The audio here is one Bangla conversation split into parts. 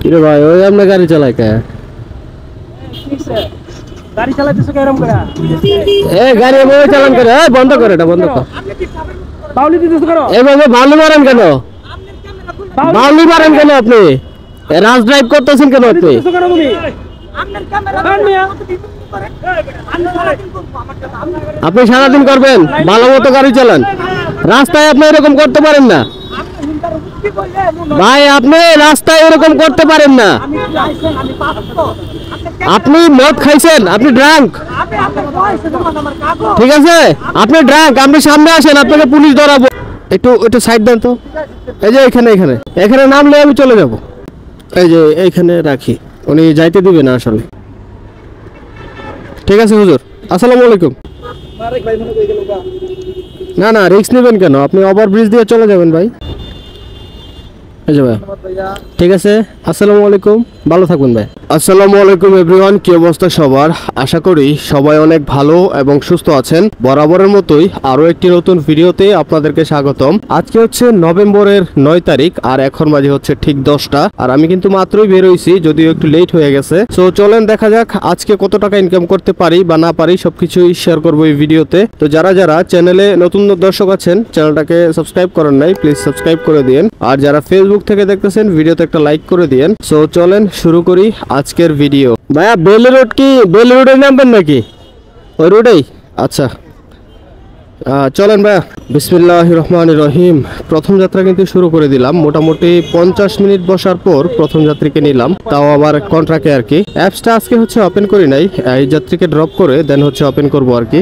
কিরে ভাই ওই আপনি গাড়ি চালায় কে? গাড়ি চালাতেছো কেরম করে? গাড়ি এভাবে চালান করে? বন্ধ করে, এটা বন্ধ কর। বাউলি দিতেছো কেন? এভাবে বাউলি মারেন কেন? বাউলি মারেন কেন আপনি? রাজ ড্রাইভ করতেছেন কেন আপনি? দিতেছো কেন তুমি? আপনি সারাদিন করবেন? ভালো মতো গাড়ি চালান, রাস্তায় আপনি এরকম করতে পারেন না ভাই। আপনি রাস্তায় এরকম করতে পারেন না। আপনি মদ খাইছেন, আপনি ড্রাঙ্ক, ঠিক আছে? আপনি ড্রাঙ্ক, আপনি সামনে আসেন, আপনাকে পুলিশ ধরাবো। একটু একটু সাইড দেন তো। এই যে এখানে এখানে এখানে নামলে আমি চলে যাব। এই যে এইখানে রাখি, উনি যাইতে দিবে না আসলে। ঠিক আছে হুজুর, আসসালামু আলাইকুম। না না, রিস্ক নেবেন কেন? আপনি ওভারব্রিজ দিয়ে চলে যাবেন ভাই। এই যে ভাই, ঠিক আছে, আসসালামু আলাইকুম, ভালো থাকবেন ভাই। আসসালামু আলাইকুম এভরিওয়ান, কি অবস্থা সবার? আশা করি সবাই অনেক ভালো এবং সুস্থ আছেন। বরাবরের মতোই আরো একটি নতুন ভিডিওতে আপনাদেরকে স্বাগতম। আজকে হচ্ছে নভেম্বরের 9 তারিখ আর এখন বাজে হচ্ছে ঠিক 10টা। আর আমি কিন্তু মাত্রই বের হইছি, যদিও একটু লেট হয়ে গেছে। সো চলেন দেখা যাক আজকে কত টাকা ইনকাম করতে পারি বা না পারি, সবকিছুই শেয়ার করবো এই ভিডিওতে। তো যারা যারা চ্যানেলে নতুন দর্শক আছেন, চ্যানেলটাকে সাবস্ক্রাইব করেন নাই, প্লিজ সাবস্ক্রাইব করে দিন। আর যারা ফেসবুক থেকে দেখতেছেন, ভিডিওতে একটা লাইক করে দিন। সো চলেন শুরু করি আজকের ভিডিও। ভাইয়া বেলি রোড কি বেলি রোডে নামবেন নাকি? ওই রোডেই? আচ্ছা চলেন ভাইয়া। বিসমিল্লাহির রহমানির রহিম। প্রথম যাত্রা কিন্তু শুরু করে দিলাম। মোটামুটি 50 মিনিট বসার পর প্রথম যাত্রীকে নিলাম, তাও আবার কন্ট্রাক্টে আর কি। অ্যাপসটা আজকে হচ্ছে ওপেন করি নাই, এই যাত্রীকে ড্রপ করে দেন হচ্ছে ওপেন করবো আর কি।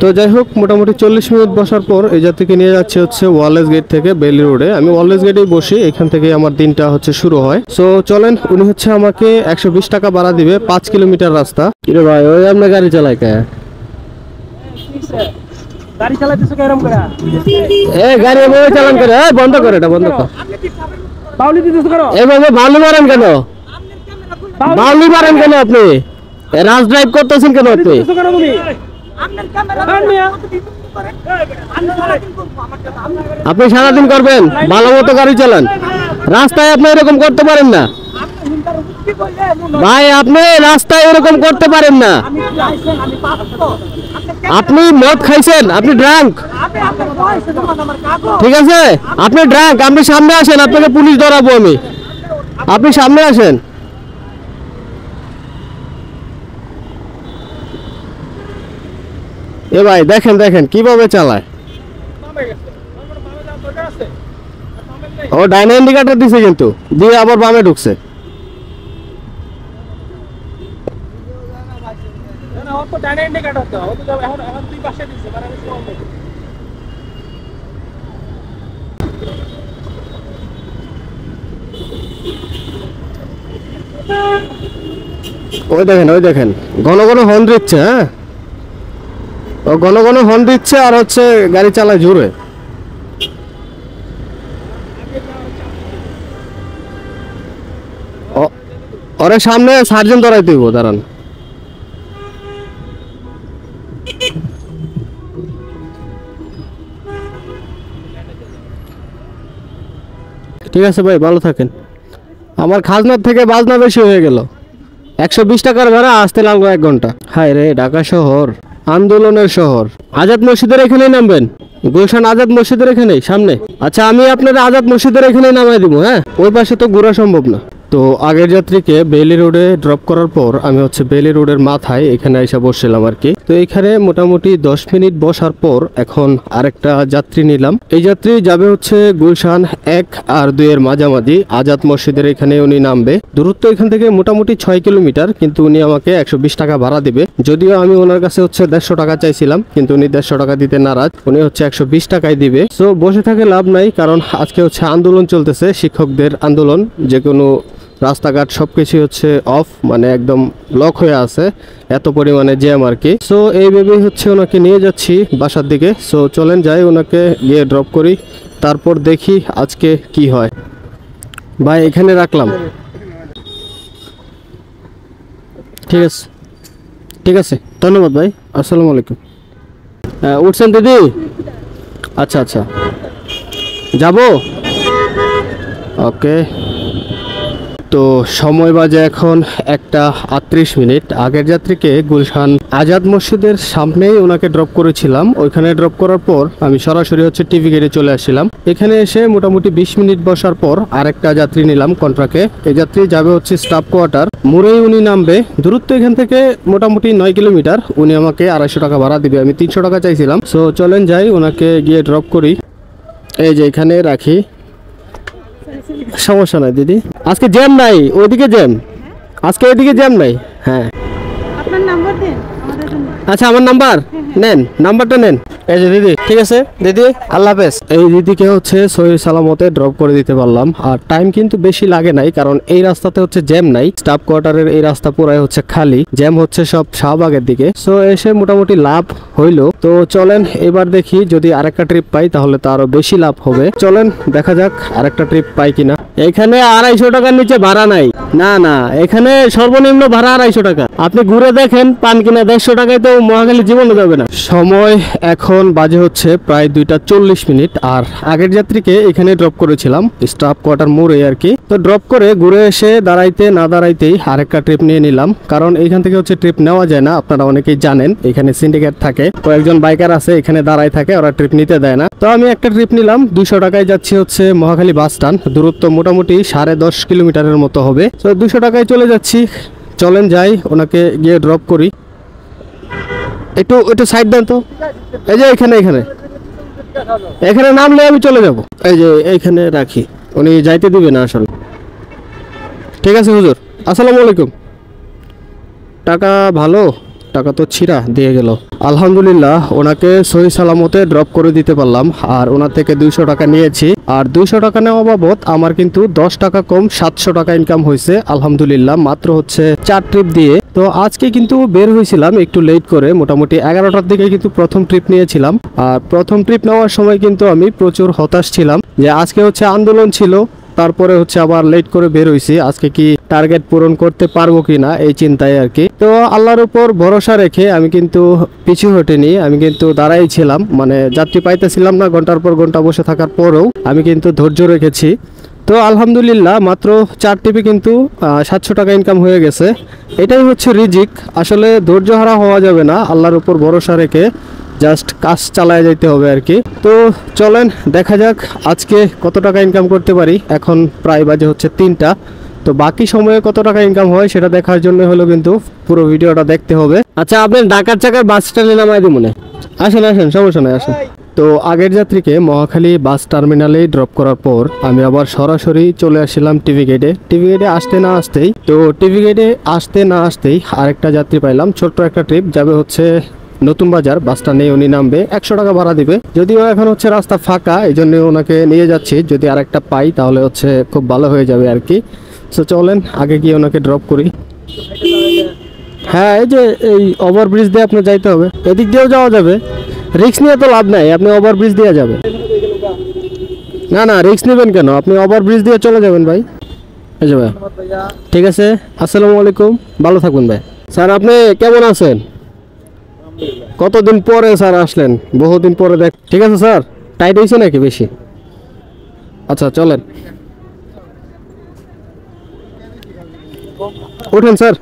তো যাই হোক, মোটামুটি 40 মিনিট বসার পর এই যাত্রীকে নিয়ে যাচ্ছে হচ্ছে ওয়ালেস গেট থেকে বেলি রোডে। আমি ওয়ালেস গেটেই বসি, এখান থেকে আমার দিনটা হচ্ছে শুরু হয়। সো চলেন, উনি হচ্ছে আমাকে 120 টাকা ভাড়া দিবে, 5 কিলোমিটার রাস্তা। কিরে ভাই ওই আপনি গাড়ি চালায় কে? গাড়ি চালাতেছো কেরম করে? গাড়ি এভাবে চালান করে? বন্ধ করে, এটা বন্ধ কর। বাউলি দিতেছো কেন? এভাবে বাউলি মারেন কেন? বাউলি মারেন কেন আপনি? রাজ ড্রাইভ করতেছেন কেন আপনি? দিতেছো কেন তুমি? আপনি সারাদিন করবেন? ভালো মতো গাড়ি চালান, রাস্তায় আপনি এরকম করতে পারেন না ভাই। আপনি রাস্তায় এরকম করতে পারেন না। আপনি মদ খাইছেন, আপনি ড্রাঙ্ক, ঠিক আছে? আপনি ড্রাঙ্ক, আপনি সামনে আসেন, আপনাকে পুলিশ ধরাবো আমি। আপনি সামনে আসেন। এ ভাই দেখেন দেখেন কিভাবে চালায়। ও ডাইনে ইন্ডিকেটর দিছে, কিন্তু দিয়ে আবার বামে ঢুকছে। ওই দেখেন ওই দেখেন, ঘন ঘন হর্ন দিচ্ছে। হ্যাঁ, ও ঘন ঘন হর্ন দিচ্ছে আর হচ্ছে গাড়ি চালায় জোরে। ওরে সামনে সার্জেন্ট ধরাই দিব, দাঁড়ান। ঠিক আছে ভাই, ভালো থাকেন। আমার খাজনার থেকে বাজনা বেশি হয়ে গেল। 120 টাকার ভাড়া, আসতে লাগলো 1 ঘন্টা। হায় রে, ঢাকা শহর আন্দোলনের শহর। আজাদ মসজিদের এখানেই নামবেন, গুলশান আজাদ মসজিদের এখানেই সামনে। আচ্ছা, আমি আপনারা আজাদ মসজিদের এখানেই নামাই দিব। হ্যাঁ, ওই পাশে তো ঘোরা সম্ভব না। তো আগের যাত্রীকে বেলি রোডে ড্রপ করার পর আমি হচ্ছে বেলি রোডের মাথায় এখানে এসে বসছিলাম আর কি। তো এখানে মোটামুটি 10 মিনিট বসার পর এখন আরেকটা যাত্রী নিলাম। এই যাত্রী যাবে হচ্ছে গুলশান 1 আর 2 এর মাঝামাঝি আজাদ মসজিদের এখানে উনি নামবে। দূরত্ব এখান থেকে মোটামুটি 6 কিলোমিটার, কিন্তু উনি আমাকে 120 টাকা ভাড়া দিবে। যদিও আমি ওনার কাছে হচ্ছে 150 টাকা চাইছিলাম, কিন্তু উনি 150 টাকা দিতে নারাজ, উনি হচ্ছে 120 টাকাই দিবে। সো বসে থাকে লাভ নাই, কারণ আজকে হচ্ছে আন্দোলন চলতেছে, শিক্ষকদের আন্দোলন। যে কোনো রাস্তাঘাট সবকিছু হচ্ছে অফ, মানে একদম লক হয়ে আছে, এত পরিমাণে জ্যাম আর কি। সো এই ভেবে হচ্ছে ওনাকে নিয়ে যাচ্ছি বাসার দিকে। সো চলেন যাই, ওনাকে গিয়ে ড্রপ করি, তারপর দেখি আজকে কি হয়। ভাই এখানে রাখলাম, ঠিক আছে? ঠিক আছে, ধন্যবাদ ভাই, আসসালামু আলাইকুম। উঠছেন দিদি? আচ্ছা আচ্ছা, যাবো, ওকে। তো সময় বাজে এখন 1:38। আগের যাত্রীকে গুলশান আজাদ মসজিদের সামনেই ওনাকে ড্রপ করেছিলাম। ওইখানে ড্রপ করার পর আমি সরাসরি হচ্ছে টিভি গেটে চলে আসছিলাম। এখানে এসে মোটামুটি 20 মিনিট বসার পর আরেকটা যাত্রী নিলাম কন্ট্রাক্টে। এই যাত্রী যাবে হচ্ছে স্টাফ কোয়ার্টার, মোড়েই উনি নামবে। দূরত্ব এখান থেকে মোটামুটি 9 কিলোমিটার। উনি আমাকে 250 টাকা ভাড়া দিবে, আমি 300 টাকা চাইছিলাম। সো চলেন যাই, ওনাকে গিয়ে ড্রপ করি। এই যে এখানে রাখি, সমস্যা নাই দিদি। আজকে জ্যাম নাই, ওইদিকে জ্যাম, আজকে ওইদিকে জ্যাম নাই। হ্যাঁ আপনার নাম্বার দেন আমাদের জন্য। আচ্ছা, আমার নাম্বার নেন, নাম্বারটা নেন। এই যে দিদি, ঠিক আছে দিদি, আল্লাহ হাফেজ। এই দিদিকে হচ্ছে সহি সালামতে ড্রপ করে দিতে পারলাম। আর টাইম কিন্তু বেশি লাগে নাই, কারণ এই রাস্তাতে হচ্ছে জ্যাম নাই। স্টাফ কোয়ার্টারের এই রাস্তা পুরাই হচ্ছে খালি, জ্যাম হচ্ছে সব শাহবাগের দিকে। সো এসে মোটামুটি লাভ হইলো। তো চলেন এবার দেখি, যদি আরেকটা ট্রিপ পাই তাহলে তো আরো বেশি লাভ হবে। চলেন দেখা যাক আরেকটা ট্রিপ পাই কিনা। এখানে 250 টাকার নিচে ভাড়া নাই। না না, এখানে সর্বনিম্ন ভাড়া 250 টাকা। আপনি ঘুরে দেখেন, পান কিনা 150 টাকায় তো মহাখালী জীবনে যাবে না। সময় এখন বাজে হচ্ছে প্রায় 2:40। আর আগের যাত্রীকে এখানে ড্রপ করেছিলাম স্টাফ কোয়ার্টার মোড়ে আর কি। তো ড্রপ করে ঘুরে এসে দাঁড়াইতে না দাঁড়াইতেই আরেকটা ট্রিপ নিয়ে নিলাম, কারণ এইখান থেকে হচ্ছে ট্রিপ নেওয়া যায় না। আপনারা অনেকেই জানেন এখানে সিন্ডিকেট থাকে, কয়েকজন বাইকার আছে এখানে দাঁড়ায় থাকে, ওরা ট্রিপ নিতে দেয় না। তো আমি একটা ট্রিপ নিলাম, 200 টাকায় যাচ্ছি হচ্ছে মহাখালী বাস স্ট্যান্ড। দূরত্ব মোটামুটি 10.5 কিলোমিটারের মতো হবে। তো 200 টাকায় চলে যাচ্ছি। চলেন যাই, ওনাকে গিয়ে ড্রপ করি। একটু একটু সাইড দেন তো। এই যে এখানে এখানে এখানে নামলে আমি চলে যাব। এই যে এইখানে রাখি, উনি যাইতে দিবে না আসলে। ঠিক আছে হুজুর, আসসালামু আলাইকুম। টাকা ভালো, টাকা তো ছিঁড়া দিয়ে গেল। আলহামদুলিল্লাহ ওনাকে সহি সালামতে ড্রপ করে দিতে পারলাম। আর ওনার থেকে 200 টাকা নিয়েছি। আর 200 টাকা নেওয়া বাবদ আমার কিন্তু 10 টাকা কম 700 টাকা ইনকাম হয়েছে আলহামদুলিল্লাহ, মাত্র হচ্ছে 4 ট্রিপ দিয়ে। তো আজকে কিন্তু বের হয়েছিলাম একটু লেট করে, মোটামুটি 11টার দিকে কিন্তু প্রথম ট্রিপ নিয়েছিলাম। আর প্রথম ট্রিপ নেওয়ার সময় কিন্তু আমি প্রচুর হতাশ ছিলাম যে আজকে হচ্ছে আন্দোলন ছিল, তারপরে হচ্ছে আবার লেট করে বের হইছি, আজকে কি টার্গেট পূরণ করতে পারবো কিনা এই চিন্তায় আর কি। তো আল্লাহর উপর ভরসা রেখে আমি কিন্তু পিছু হটিনি, আমি কিন্তু দাঁড়াই ছিলাম, মানে যাত্রী পাইতেছিলাম না। ঘন্টার পর ঘন্টা বসে থাকার পরেও আমি কিন্তু ধৈর্য রেখেছি। তো আলহামদুলিল্লাহ মাত্র 4 টিপে কিন্তু 700 টাকা ইনকাম হয়ে গেছে। এটাই হচ্ছে রিজিক। আসলে ধৈর্য হারা হওয়া যাবে না, আল্লাহর উপর ভরসা রেখে জাস্ট কাজ চালায় যাইতে হবে আর কি। তো চলেন দেখা যাক আজকে কত টাকা ইনকাম করতে পারি। এখন প্রায় বাজে হচ্ছে 3টা। তো বাকি সময়ে কত টাকা ইনকাম হয় সেটা দেখার জন্য হলো কিন্তু পুরো ভিডিওটা দেখতে হবে। আচ্ছা, আপনি ঢাকার চাকার বাস স্ট্যান্ডে নামাই দিব মনে। আসেন আসেন, সমস্যা নাই, আসেন। তো আগের যাত্রীকে মহাখালী বাস টার্মিনালে ড্রপ করার পর আমি আবার সরাসরি চলে আসছিলাম টিভি গেটে। টিভি গেটে আসতে না আসতেই আরেকটা যাত্রী পাইলাম। ছোট্ট একটা ট্রিপ যাবে হচ্ছে নতুন বাজার বাস স্ট্যান্ডে। উনি নামবে, 100 টাকা ভাড়া দিবে। যদিও এখন হচ্ছে রাস্তা ফাঁকা, এই জন্য ওনাকে নিয়ে যাচ্ছি। যদি আরেকটা পাই তাহলে হচ্ছে খুব ভালো হয়ে যাবে আর কি। সো চলেন আগে গিয়ে ওনাকে ড্রপ করি। হ্যাঁ, এই যে এই ওভারব্রিজ দিয়ে আপনার যাইতে হবে, এদিক দিয়েও যাওয়া যাবে। রিস্ক নিয়ে তো লাভ নাই, আপনি ওভারব্রিজ দিয়ে যাবে। না না, রিস্ক নেবেন কেন, আপনি ওভারব্রিজ দিয়ে চলে যাবেন ভাই। এই যে ভাই, ঠিক আছে, আসসালামু আলাইকুম, ভালো থাকবেন ভাই। স্যার আপনি কেমন আছেন? কতদিন পরে স্যার আসলেন, বহুদিন পরে দেখ। ঠিক আছে স্যার, টাইট হয়েছে নাকি বেশি? আচ্ছা চলেন, উঠেন স্যার।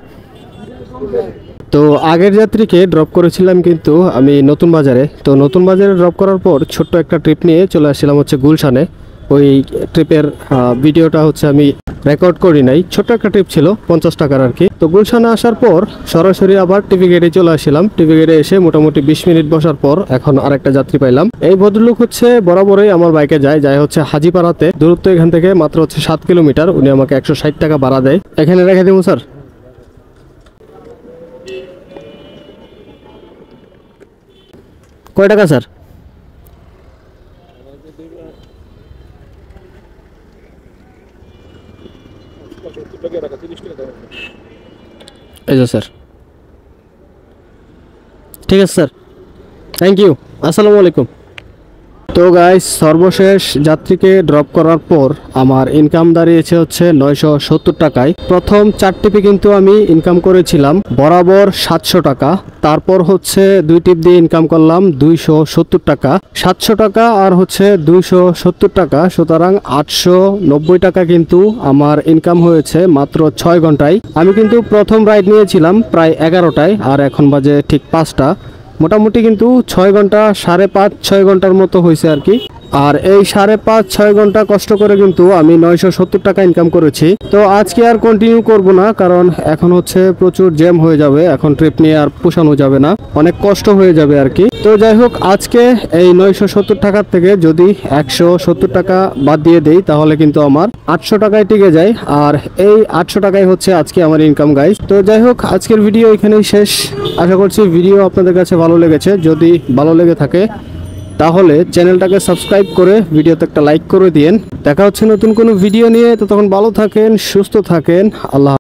তো আগের যাত্রীকে ড্রপ করেছিলাম কিন্তু আমি নতুন বাজারে। তো নতুন বাজারে ড্রপ করার পর ছোট্ট একটা ট্রিপ নিয়ে চলে আসছিলাম হচ্ছে গুলশানে। ওই ট্রিপের ভিডিওটা হচ্ছে আমি রেকর্ড করি নাই, ছোট্ট একটা ট্রিপ ছিল 50 টাকার আর কি। তো গুলশানে আসার পর সরাসরি আবার টিভি গেটে চলে আসছিলাম। টিভি গেটে এসে মোটামুটি 20 মিনিট বসার পর এখন আরেকটা যাত্রী পাইলাম। এই ভদ্রলোক হচ্ছে বরাবরই আমার বাইকে যায় হচ্ছে হাজিপাড়াতে। দূরত্ব এখান থেকে মাত্র হচ্ছে 7 কিলোমিটার। উনি আমাকে 160 টাকা ভাড়া দেয়। এখানে রেখে দেবো স্যার। কয় টাকা স্যার? এই যে স্যার, ঠিক আছে স্যার, থ্যাংক ইউ, আসসালামু আলাইকুম। তো গাইস, সর্বশেষ যাত্রীকে ড্রপ করার পর আমার ইনকাম দাঁড়িয়েছে হচ্ছে 970 টাকায়। প্রথম 4 টিপে কিন্তু আমি ইনকাম করেছিলাম বরাবর 700 টাকা। তারপর হচ্ছে 2 টিপ দিয়ে ইনকাম করলাম 270 টাকা। 700 টাকা আর হচ্ছে 270 টাকা, সুতরাং 890 টাকা কিন্তু আমার ইনকাম হয়েছে মাত্র 6 ঘন্টায়। আমি কিন্তু প্রথম রাইড নিয়েছিলাম প্রায় 11টায়, আর এখন বাজে ঠিক 5টা। মোটামুটি কিন্তু 6 ঘন্টা, 5.5-6 ঘন্টার মতো হয়েছে আর কি। আর এই 5.5-6 ঘন্টা কষ্ট করে কিন্তু আমি 970 টাকা ইনকাম করেছি। তো আজকে আর কন্টিনিউ করব না, কারণ এখন হচ্ছে প্রচুর জ্যাম হয়ে যাবে, এখন ট্রিপ নিয়ে আর পোষানো যাবে না, অনেক কষ্ট হয়ে যাবে আর কি। তো যাই হোক, আজকে এই 970 টাকার থেকে যদি 170 টাকা বাদ দিয়ে দেই তাহলে কিন্তু আমার 800 টাকায় টিকে যায়। আর এই 800 টাকাই হচ্ছে আজকে আমার ইনকাম গাইস। তো যাই হোক, আজকের ভিডিও এখানেই শেষ। আশা করছি ভিডিও আপনাদের কাছে ভালো লেগেছে। যদি ভালো লেগে থাকে তাহলে চ্যানেলটাকে সাবস্ক্রাইব করে ভিডিওতে একটা লাইক করে দিন। দেখা হচ্ছে নতুন কোনো ভিডিও নিয়ে। তো তখন ভালো থাকেন, সুস্থ থাকেন। আল্লাহ।